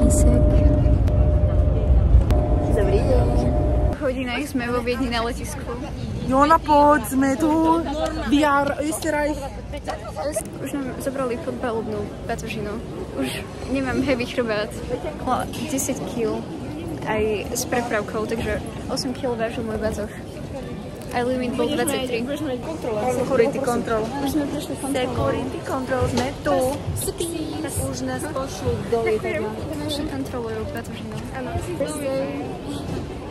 písek. Dobrý deň. V hodinách sme vo Viedni na letisku. Jona, poď, sme tu. VR, Österreich. Už nám zobrali podpalubnú batožinu. Už nemám heavy chrbát. 10 kg aj s prepravkou, takže 8 kg vážil môj batoh. Aj limit bol 23. Security control. Už sme prešli kontrolu. Security control, sme tu. Už nás pošli do lietadla. Naši kontrolujú batožinu. Áno.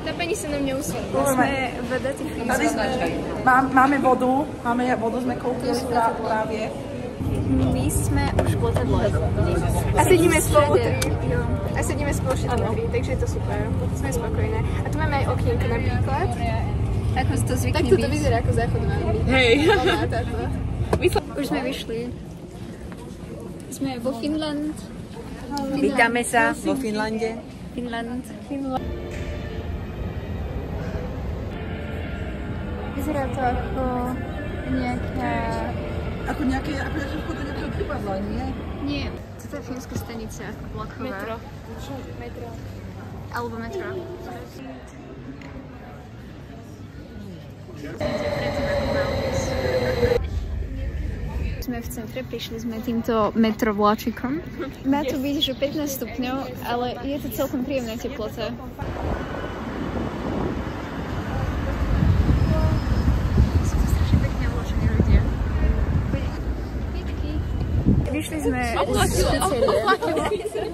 Tá pani sa na mňa usvedla. Sme v Dati Freeze. Máme vodu, sme koupili právě. My sme už v letadle. A sedíme spolu všetci, takže je to super. Sme spokojné. A tu máme aj okienko napríklad. Ako si to zvykne Takto byť. to vyzerá ako záchod v Anglii. Hej. Už sme vyšli. Sme vo Finland. Vítame sa vo Finlande. Finland. Vyzerá to ako nejaká... Ako nejaké vchod do nejakého prípadla, nie? Nie, toto je fínska stanica vlaková. Metro. Alebo metro. Sme v centre, prišli sme týmto metrovláčikom. Má tu byť, že 15 stupňov, ale je to celkom príjemná teplota. Sú to strašne pekne vložení ľudia. Píčky. Vyšli sme z pizzerie.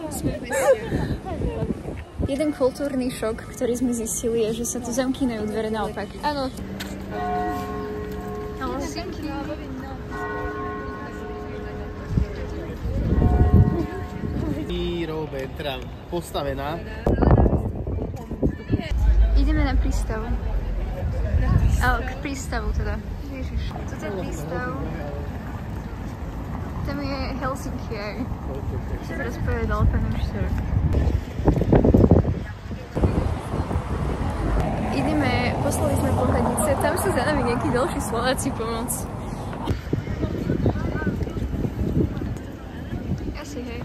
Jeden kultúrny šok, ktorý sme zistili, je, že sa tu zamkýnajú dvere naopak. Áno. Teda postavená. Ideme na prístav. K prístavu teda. Ježiš, toto je prístav. Tam je Helsinki aj. Čo teraz povedal pán Ušter. Ideme, poslali sme pochodnice, tam sú za nami nejakí ďalší Slováci pomoc. Asi hej,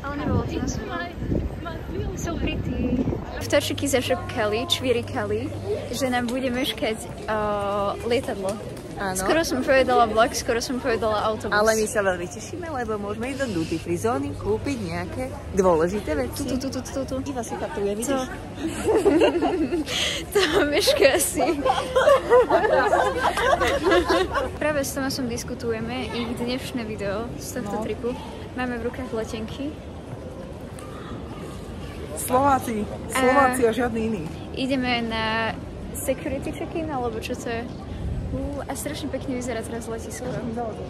ale nebolo to nás. So pretty. Vtáčiky zašepkali, čvirikali, že nám bude meškať lietadlo. Áno. Skoro som povedala vlak, skoro som povedala autobus. Ale my sa veľmi tešíme, lebo môžeme ísť do duty free zóny, kúpiť nejaké dôležité veci. Tu. Iva si chatruje, vidíš? To meška asi. Práve s Tomásom diskutujeme ich dnešné video z tohto tripu. Máme v rukách letenky. Slováci a žiadny iný. Ideme na security check-in, alebo čo to je? A strašne pekne vyzerá teraz letisko.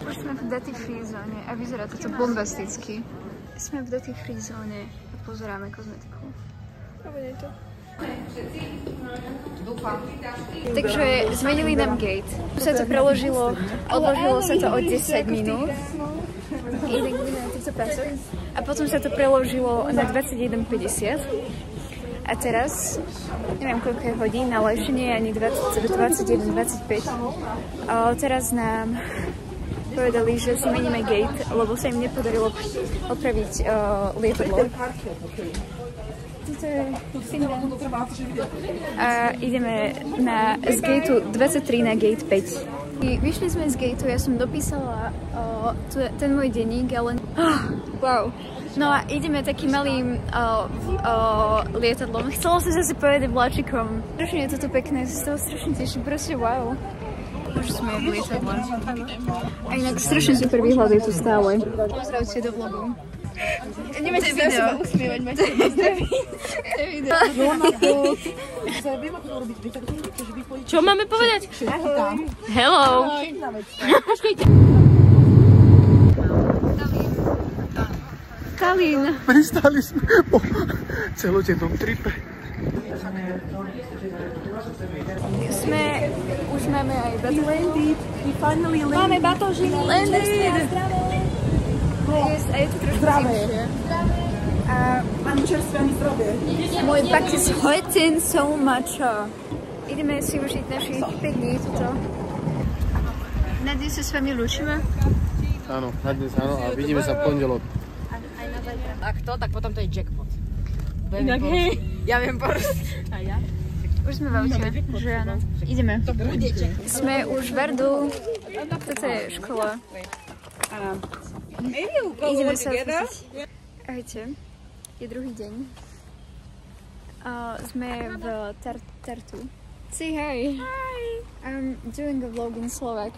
Už sme v Duty Free zóne a vyzerá to bombasticky. Sme v Duty Free zóne a pozeráme kozmetiku. Takže zmenili nám gate. Sa to preložilo, odložilo sa to o 10 minút. A potom sa to preložilo na 21:50. A teraz, neviem koľko je hodín, ale ešte nie je ani 21:25. Teraz nám povedali, že si meníme gate, lebo sa im nepodarilo opraviť lietadlo. Toto je Finland. A ideme z gateu 23 na gate 5. Vyšli sme z gateu, ja som dopísala ten môj denník, ale... Wow. No a ideme takým malým lietadlom. Chcela som zase povedať vláčikom. Strašne je toto pekné, sa z toho strašne teším, proste wow. Už sme v lietadle. A inak strašne super výhľad je tu stále. Pozdravte do vlogu. Nemáte sa seba usmievať, máte sa pozdraviť. To je video. Čo máme povedať? Hello. Tallinn. Pristali sme po celodennom tripe. Už máme aj landed. Máme batožiny. Landed. Yes, a je to trošku zimšie. A Mám čerstvený zdravie. môj pak is heute so much. Ideme si užiť našich 5 dní tuto. Na dnes sa s vami lúčime. Áno, na dnes áno a vidíme sa v pondelok. Ak to, tak potom to je jackpot. Inak hej. Ja viem porozprávať. A ja? Už sme v aute, že áno. Ideme. Sme už v Verdu. Toto je škola. Ideme sa odpustiť. Ahojte. Je druhý deň. Sme v Tartu. Say hi. Hi. I'm doing a vlog in Slovak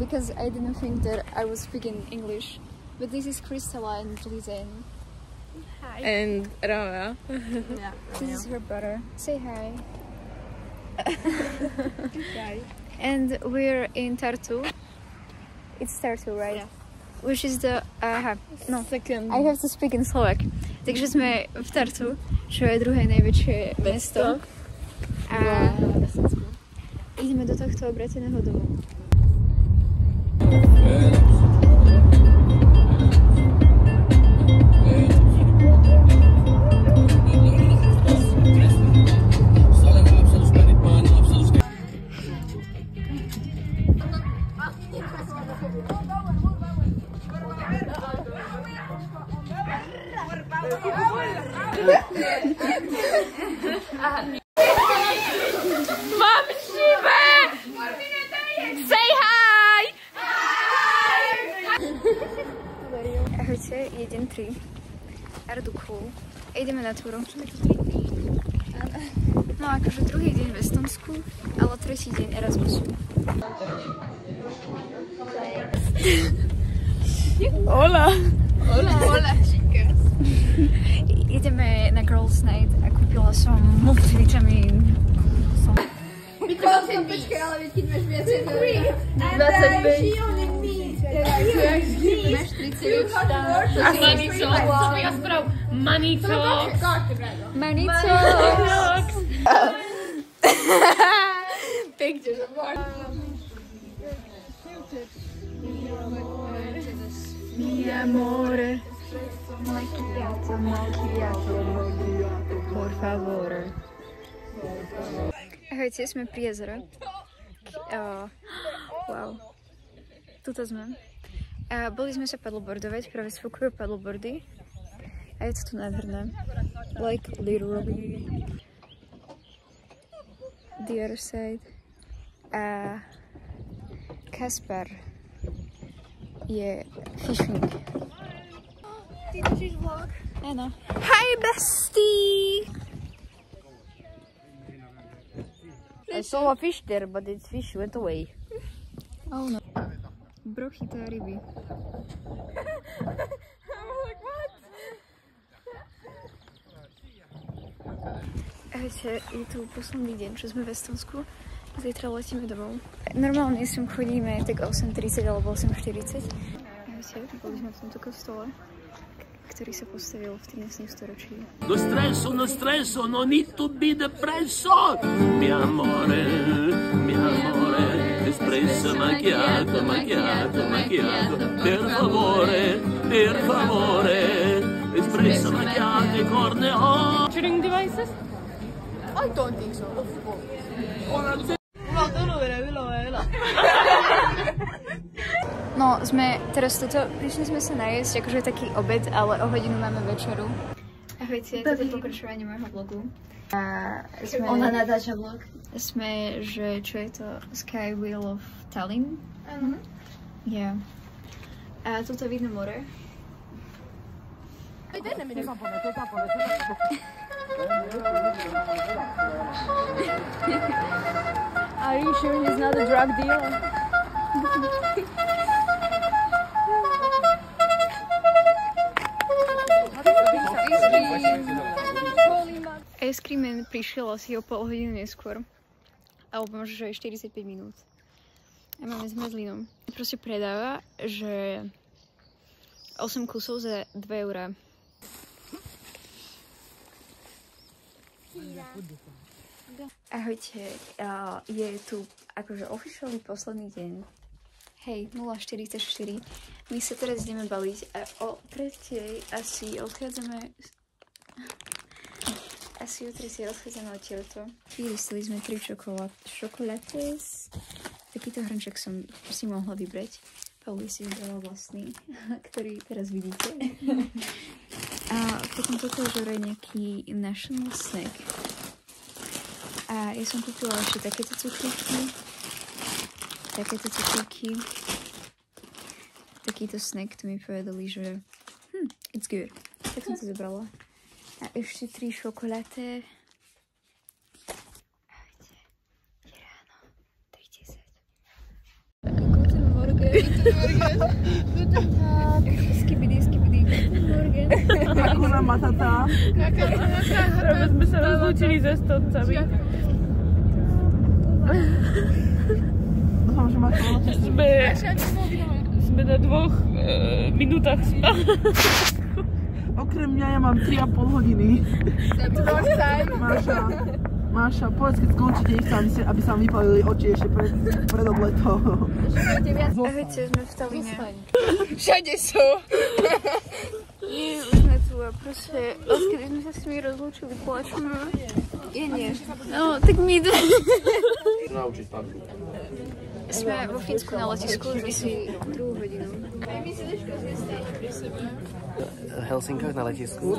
because I didn't think that I was speaking English. But this is Kristela and Lizen. Hi. And Rava. Yeah. This is her brother. Say hi. Hi. And we're in Tartu. It's Tartu, right? Yeah. Which is the... no, Second. I have to speak in Slovak. Takže sme v Tartu, čo je druhé najväčšie mesto. A ideme do tohto obrateného domu. Mám šibe! Say hi! Ahojte, je deň 3. Ardukul. Ideme na túru. No akože druhý deň v Estonsku, ale tretí deň Erasmusu. Hola! Hola, hola, chicas. Ideme na Girls Night a kúpila som multivitamín. Počkej, ale keď máš viacej do 25. Máš 30. Manico! Ja sprav! Manico! Manico! Pekne, že môj. Mi amore. Macchiato, macchiato. Por favore. Ahojte, sme pri jezere. Wow. Tuto sme. Boli sme sa paddleboardovať, práve sfúkujú paddleboardy. A je to tu nádherné. Like literally. The other side. A Kaspar je fishing. Ty točíš vlog? Áno. Hi bestie! I saw a fish there, but its fish went away. Oh no. Bro chytá ryby. Ahojte, je tu posledný deň, čo sme v Estonsku. Zajtra letíme domov. Normálne sem chodíme tak 8:30 alebo 8:40. Ahojte, boli sme v tomto kostole, ktorý sa postavil v 13. storočí. No stresso, no need to be depresso. Mi amore, espresso macchiato, macchiato, macchiato. Per favore, espresso macchiato e corneo. Tuning devices? I don't think so. No, sme teraz prišli sme sa najesť, akože taký obed, ale o hodinu máme večeru. Ahojte, toto je pokračovanie môjho vlogu. Ona natáča vlog. Sme, že čo je to Sky Wheel of Tallinn? Yeah. A tuto vidno more. Are you sure he's not a drug dealer? Ice Cream Man prišiel asi o pol hodiny neskôr. Alebo možno, že aj 45 minút. A máme s mazlinom. Proste predáva, že 8 kusov za 2 €. Ahojte, je tu akože oficiálny posledný deň. Hej, 0:44. My sa teraz ideme baliť a o 3:00 asi odchádzame odtiaľto. Vyristili sme 3 šokolates. Takýto hrnček som si mohla vybrať. Pauli si vybrala vlastný, ktorý teraz vidíte. A potom toto je že nejaký national snack. A ja som kúpila ešte takéto cukríky. Takýto snack, to mi povedali, že it's good. Tak som si zobrala. A ešte 3 šokoláty. Je ráno, 3:10. Guten Morgen. Guten Tag. Skibidi, Guten Morgen. Hakuna Matata. Práve sme sa rozlúčili so stoncami. Dúfam, že máte Sme na 2 minútach spánku. Okrem mňa ja mám 3,5 hodiny. Máša, povedz, keď skončíte, nechcem, aby sa vám vypalili oči ešte pred odletom. Ahojte, sme v Talíne. Všade sú. Nie, už sme tu a proste, odkedy sme sa s nimi rozlúčili, plačíme. Ja nie. No, tak my ideme. Sme vo Fínsku na letisku, sme si 2 hodinu. Helsinkách na letisku.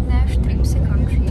Náš trip sa končí